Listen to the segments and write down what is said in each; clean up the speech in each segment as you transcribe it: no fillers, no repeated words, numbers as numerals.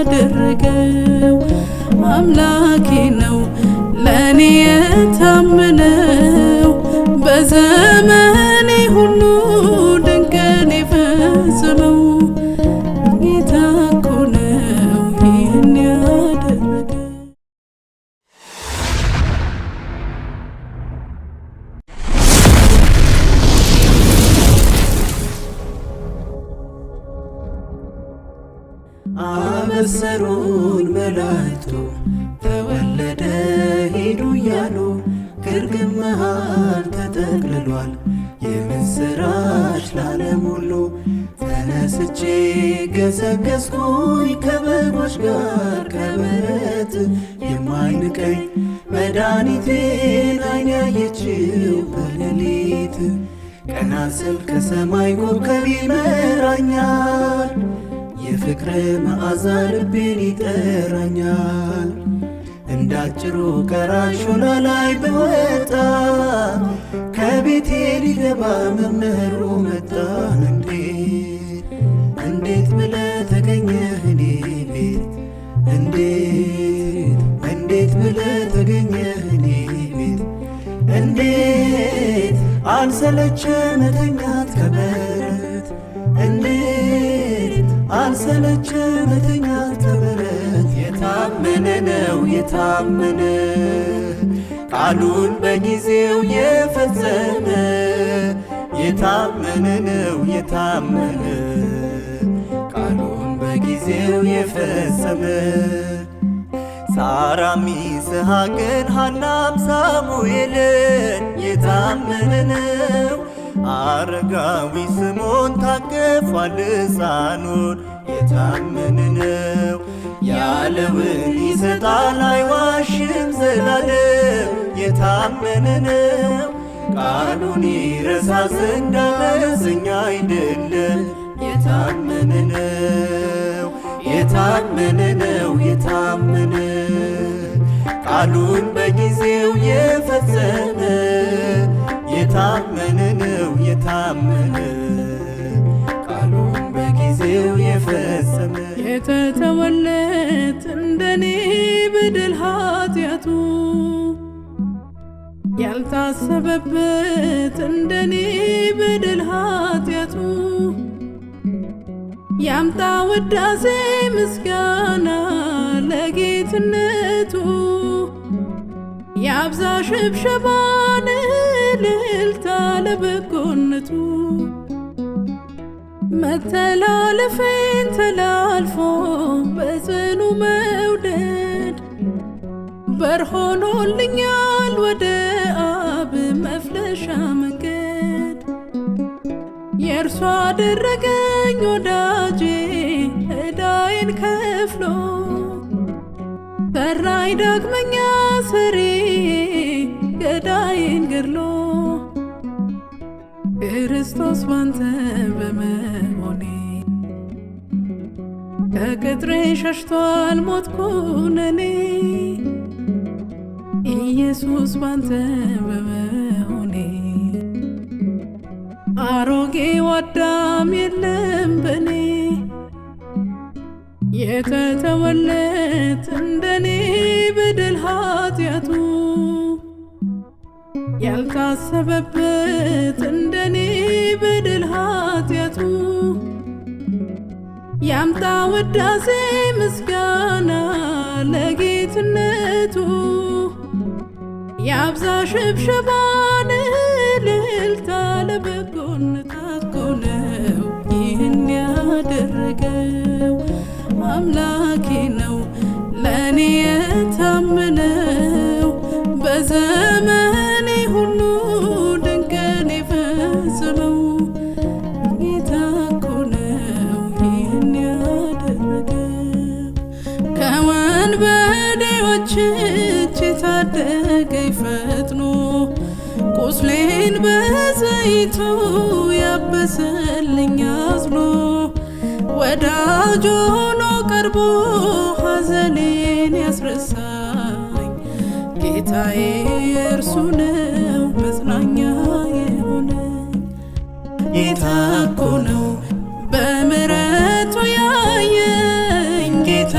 ያደረገው አምላኬ ነው ለኔ የታመነው በዘመኔ ሁሉ ድንቅን የፈጸመው ጌታ እኮ ነው ይህን ያደረገው። አበሰሩን መላእክቱ ተወለደ ሂዱ እያሉ ግርግም መሃል ተጠቅልሏል የምስራች ለዓለም ሁሉ። ተነስቼ ገሰገስኩኝ ከበጎች ጋር ከበረት የማይንቀኝ መድኃኒቴን ዓይን ያየችው በሌሊት ቀና ስል ከሰማይ ኮከብ ይመራኛል የፍቅር መዓዛ ልቤን ይጠራኛል። እንዳጭሩ ቀራንሾላ ላይ ብወጣ ከቤቴ ሊገባ መምህሩ መጣ። እንዴት ብለህ ተገኘህ እኔ ቤት እንዴት ብለህ ተገኘህ እኔ ቤት እንዴት አልሰለቸህ መተኛት ከበረት እንዴት አልሰለቸህ መተኛት ከበረት። የታመነ ነው የታመነ ቃሉን በጊዜው የፈጸመ የታመነ ነው የታመነ ቃሉን በጊዜው የፈጸመ። ሳራም ይስሐቅን ሐናም ሳሙኤልን የታመነ ነው አረጋዊ ስምዖን ታቅፏል ሕፃኑን የታመነ ነው። ያለውን ይሰጣል አይዋሽም ዘላለም የታመነ ነው። ቃሉን ይረሳ ዘንድ አመፀኛ አይደለም የታመነ ነው የታመነ ነው የታመነ ቃሉን በጊዜው የፈጸመ የታመነ ነው የታመነ ቃሉን በጊዜው የፈጸመ። የተተወለት እንደኔ በደል ኃጢአቱ ያልታሰበበት እንደኔ በደል ኃጢአቱ ያምጣ ውዳሴ ምስጋና ለጌትነቱ ያብዛ ሽብሸባን እልልታ ለበጎነቱ መተላለፌን ተላልፎ በጽኑ መውደድ በር ሆኖልኛል ወደ አብ መፍለሻ መንገድ የእርሷ አደረገኝ ወዳጄ ዕዳዬን ከፍሎ ጠራኝ ዳግመኛ ሰሪ ገዳዬን ገድሎ ክርስቶስ ባንተ በመሆኔ ከቅጥሬ ሸሽቷል ሞት ኩነኔ ኢየሱስ ባንተ በመሆኔ አሮጌው አዳም የለም በኔ የተተወለት እንደኔ በደል ኃጢአቱ ያልታሰበበት እንደኔ በደል ኃጢአቱ ያምጣ ውዳሴ ምስጋና ለጌትነቱ ያብዛ ሽብሸባን እልልታ ለበጎነቱ እኮ ነው ይህን ያደረገው አምላኬ ነው ለኔ የታመነው በዘመኔ ሁሉ ድንቅን የፈጸመው ጌታ እኮ ነው ይህን ያደረገው። ከወንበዴዎች እጅ የታደገኝ ፈጥኖ ቁስሌን በዘይቱ ያበሰልኝ አዝኖ ወዳጅ ሆኖ ቀርቦ ሐዘኔን ያስረሳኝ ጌታዬ እርሱ ነው መጽናኛ የሆነኝ። ጌታ እኮ ነው በምሕረቱ ያየኝ ጌታ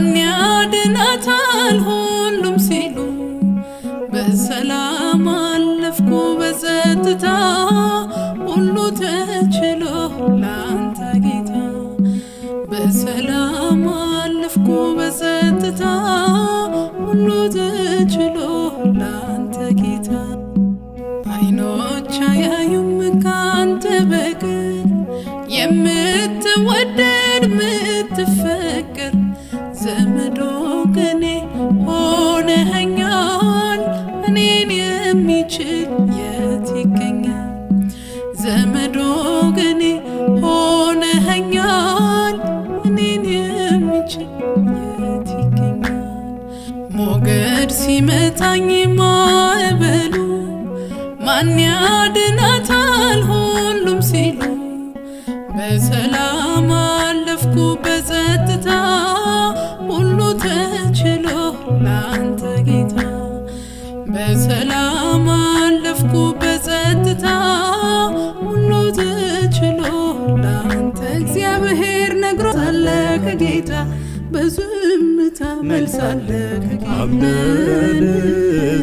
ማን ያድናታል ሁሉም ሲሉ በሰላም አለፍኩ በጸጥታ ሁሉ ተችሎ ላንተ ጌታ በሰላም አለፍኩ በጸጥታ ሁሉ ተችሎ ላንተ ጌታ አይኖች አያዩም ካንተ በቀር የምትወደድ ምትፈቅር ዘመድ ወገኔ ሆነኸኛል እኔን የሚችል የት ይገኛል ዘመድ ወገኔ ሆነኸኛል እኔን የሚችል የት ይገኛል ሞገድ ሲመታኝ ማዕበሉ ማን ያድናታል ሁሉም ሲሉ በሰላም አለፍኩ በጸጥታ ሁሉ ተችሎ ላንተ ጌታ በሰላም አለፍኩ በጸጥታ ሁሉ ተችሎ ላንተ እግዚአብሔር ነግሮታል ከጌታ በዝምታ መልሳለ ከጌታ አምነን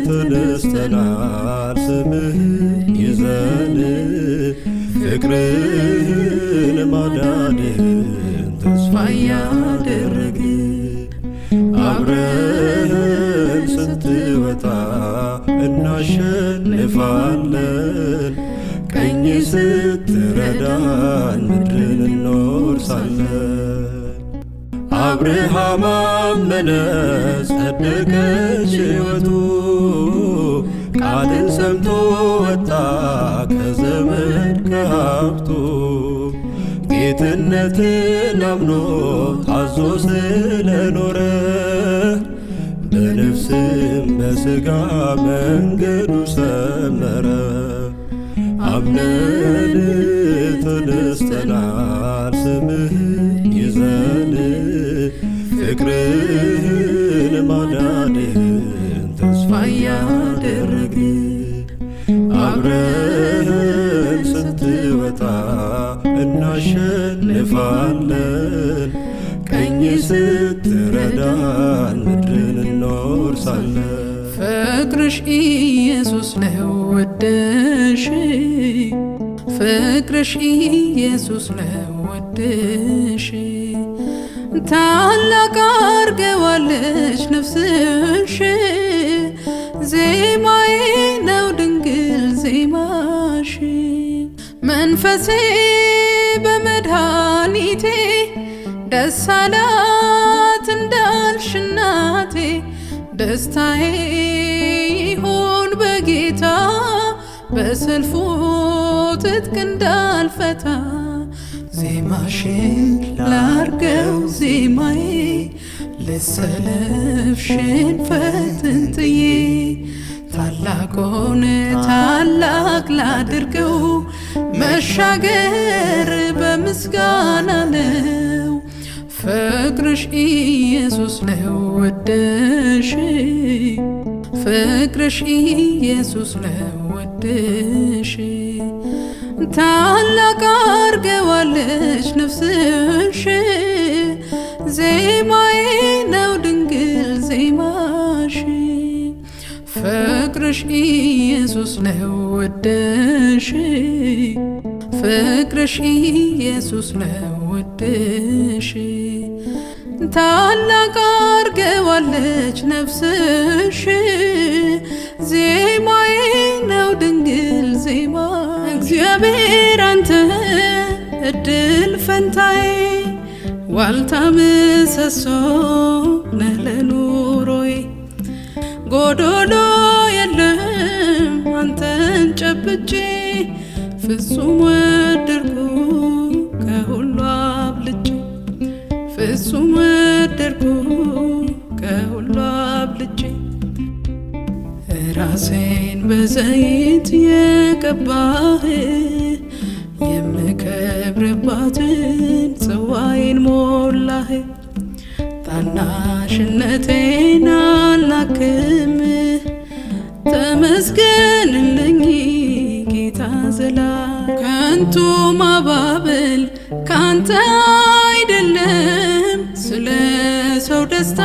ተነስተናል ስምህን ይዘን ፍቅርህን ማዳንን ተስፋ ያደረግን አብረን ስትወጣ እናሸንፋለን ቀኝ ስትረዳን ምድርን እንወርሳለን አብርሃም አመነ ጸደቀች ሕይወቱ ቃልን ሰምቶ ወጣ ከዘመድ ከሀብቱ ጌትነትን አምኖ ታዞ ስለኖረ በነፍስም በሥጋ መንገዱ ሰመረ አምነን ተነስተናል ስምህን ይዘን ፍቅርህን ማዳንን ተስፋ ያደረግን አብረን ስትወጣ እናሸንፋለን ቀኝ ስትረዳን ምድርን እንወርሳለን ፍቅርሽ ኢየሱስ ነው ወደሽ ፍቅርሽ ኢየሱስ ነው ወደሽ ታላቅ አርገዋለች ነፍስሽ ዜማዬ ነው ድንግል ዜማሽ መንፈሴ በመድኃኒቴ ደስ አላት እንዳልሽ እናቴ ደስታዬ ይሁን በጌታ በሰልፉ ትጥቅ እንዳልፈታ ዜማሽን ላርገው ዜማዬ ልሰለፍ ሽንፈትን ጥዬ ታላቁን ታላቅ ላድርገው መሻገር በምስጋና ነው ፍቅርሽ ኢየሱስ ነው ወደሽ ፍቅርሽ ኢየሱስ ነው ወደሽ ታላቅ አርገዋለች ነፍስሽ ዜማዬ ነው ድንግል ዜማሽ ፍቅርሽ ኢየሱስ ነው ወደሽ ፍቅርሽ ኢየሱስ ነው ወደሽ ታላቅ አርገዋለች ነፍስሽ ዜማዬ ነው ድንግል ዜማ እግዚአብሔር አንተ እድል ፈንታዬ ዋልታ ምሰሶ ነህ ለኑሮዬ ጎዶሎ የለም አንተን ጨብጬ ፍጹም ወደድኩ ከሁሉ አብልጬ ፍጹም ወደድኩ ከሁሉ አብልጬ ራሴን በዘይት የቀባህ የምከብርባትን ጽዋዬን ሞላህ ታናሽነቴን አልናቅም ተመስገንልኝ ጌታ ዘላ ከንቱ ማባበል ካንተ አይደለም ስለ ሰው ደስታ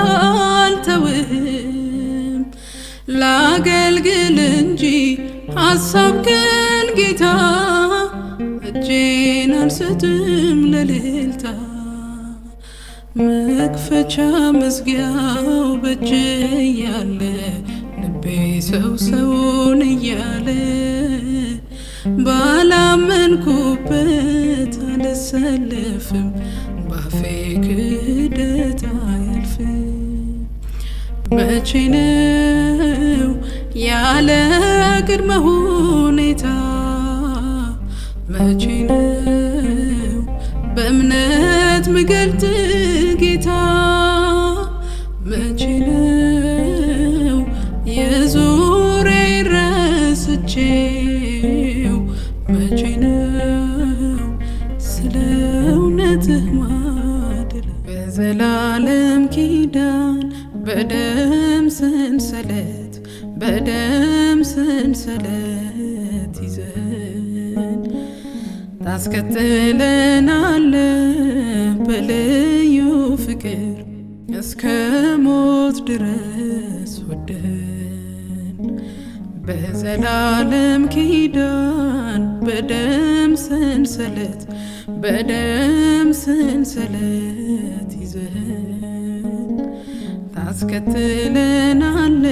ላገልግል እንጂ ሐሳብህን ጌታ እጄን አልሰጥም ለልልታ መክፈቻ መዝጊያው በእጄ ያለ ልቤ ሰው ሰውን እያለ ባላመንኩበት አልሰለፍም ባፌ ክደት አያልፍም። መቼ ነው ያለ ቅድመ ሁኔታ መቼ ነው በእምነት ምገልጥ ጌታ መቼ ነው የዙሪያዬን ረስቼው መቼ ነው ስለ እውነትህ ማድረግ በዘላለም ኪዳን በደም ሰንሰለት በደም ሰንሰለት ይዘን ታስከትለናለ በልዩ ፍቅር እስከ ሞት ድረስ ወደን በዘላለም ኪዳን በደም ሰንሰለት በደም ሰንሰለት ይዘን ታስከትለናለ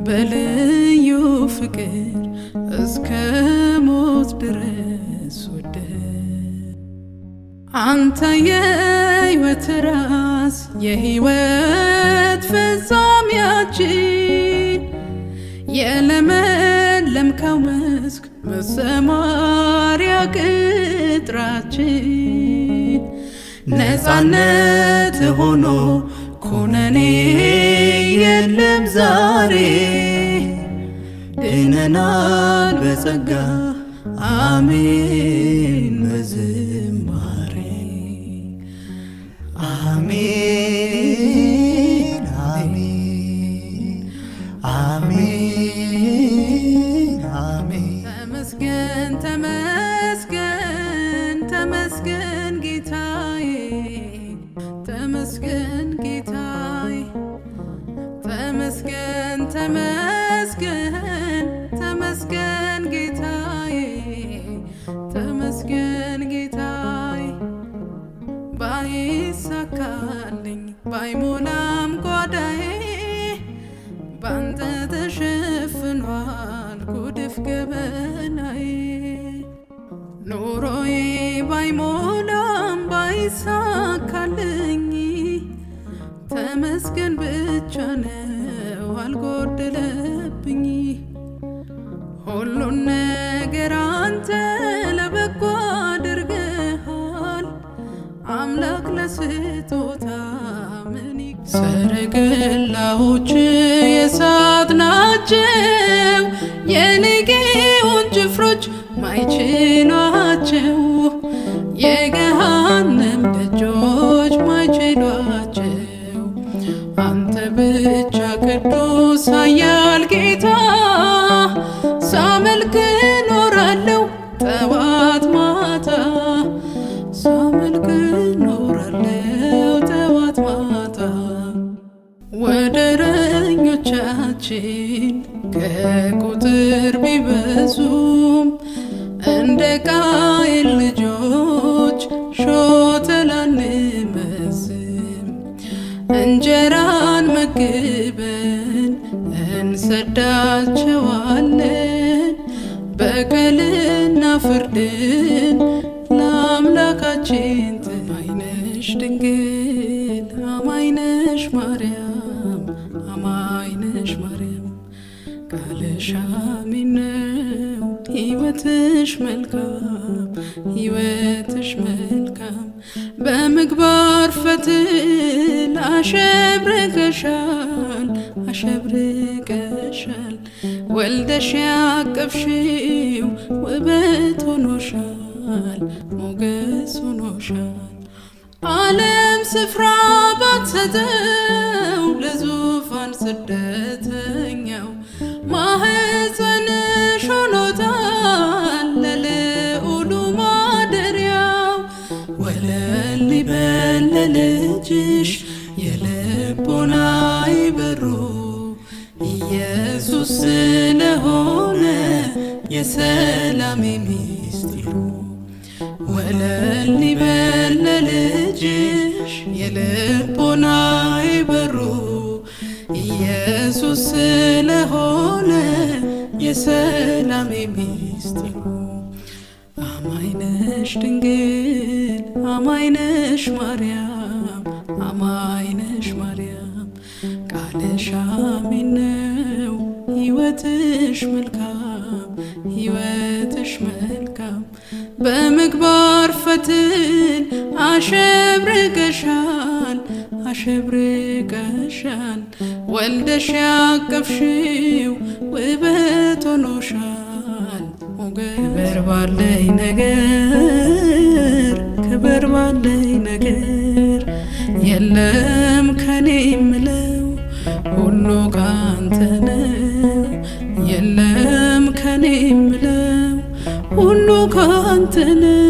በልዩ ፍቅር እስከ ሞት ድረስ ወደን አንተ የሕይወት ራስ የሕይወት ፍጻሜያችን የለመለምከው መስክ መሰማሪያ ቅጥራችን ነፃነት ሆኖ ኩነኔ የለም ዛሬ ድነናል በጸጋ አሜን በዝማሬ አሜን አሜን አሜን አሜን ተመስገን ተመስገን ተመስገን ጌታዬ ተመስገን ጌታዬ ተመስገን ተመስገን ተመስገን ጌታዬ ተመስገን ጌታዬ ባይሳካልኝ ባይሞላም ጓዳዬ ባንተ ተሸፍኗል ጉድፍ ገበናዬ ኑሮዬ ባይሞላም ባይሳካልኝ ተመስገን ብቻ ነው አልጎደለብኝ ሁሉን ነገር አንተ ለበጎ አድርገሃል አምላክ ለስጦታ ምን ሰረገላዎች የእሳት ናቸው የሌጌውን ጭፍሮች ማይችሏቸው የገሃነም ደጆች ማይችሏቸው አንተ ብቻ ቅዱስ ኃያል ጌታ ሳመልክ ኖራለሁ ጠዋት ማታ ሳመልክ ኖራለሁ ጠዋት ማታ ወደረኞቻችን ከቁጥር ቢበዙም እንደ ቃየል ልጆች ሾተል አንመስም እንጀራን መግበን እንሰዳቸዋለን በቀልና ፍርድን ለአምላካችን አማይነሽ ድንግል አማይነሽ ማርያም አማይነሽ ማርያም ቃልሽ አሜን ነው ሕይወትሽ መልካም ሕይወትሽ መልካም በምግባር ፈትል አሸብርቀሻል አሸብርቀሻል ወልደሽ ያቀፍሽው ውበት ሆኖሻል ሞገስ ሆኖሻል ዓለም ስፍራ ባትሰጠው ለዙፋን ስደተኛው ማህፀንሽ ሆኖታል ለልዑሉ ማደሪያው ወለል ይበል ለልጅሽ የልቦናዬ በሩ ኢየሱስ ስለሆነ የሰላሜ ሚስጥሩ ወለል ይበል ለልጅሽ የልቦናዬ በሩ ኢየሱስ ስለሆነ የሰላሜ ሚስጥሩ አማኝ ነሽ ድንግል አማኝ ነሽ ማርያም አማኝ ነሽ ማርያም ቃልሽ አሜን ነው ሕይወትሽ መልካም ሕይወትሽ መልካም በምግባር ፈትል አሸብርቀሻል አሸብርቀሻል ወልደሽ ያቀፍሽው ውበት ሆኖሻል ክብር ባለኝ ነገር ክብር ባለኝ ነገር የለም ከኔ ምለው ሁሉ ካንተ ነው የለም ከኔ ምለው ሁሉ ካንተ ነው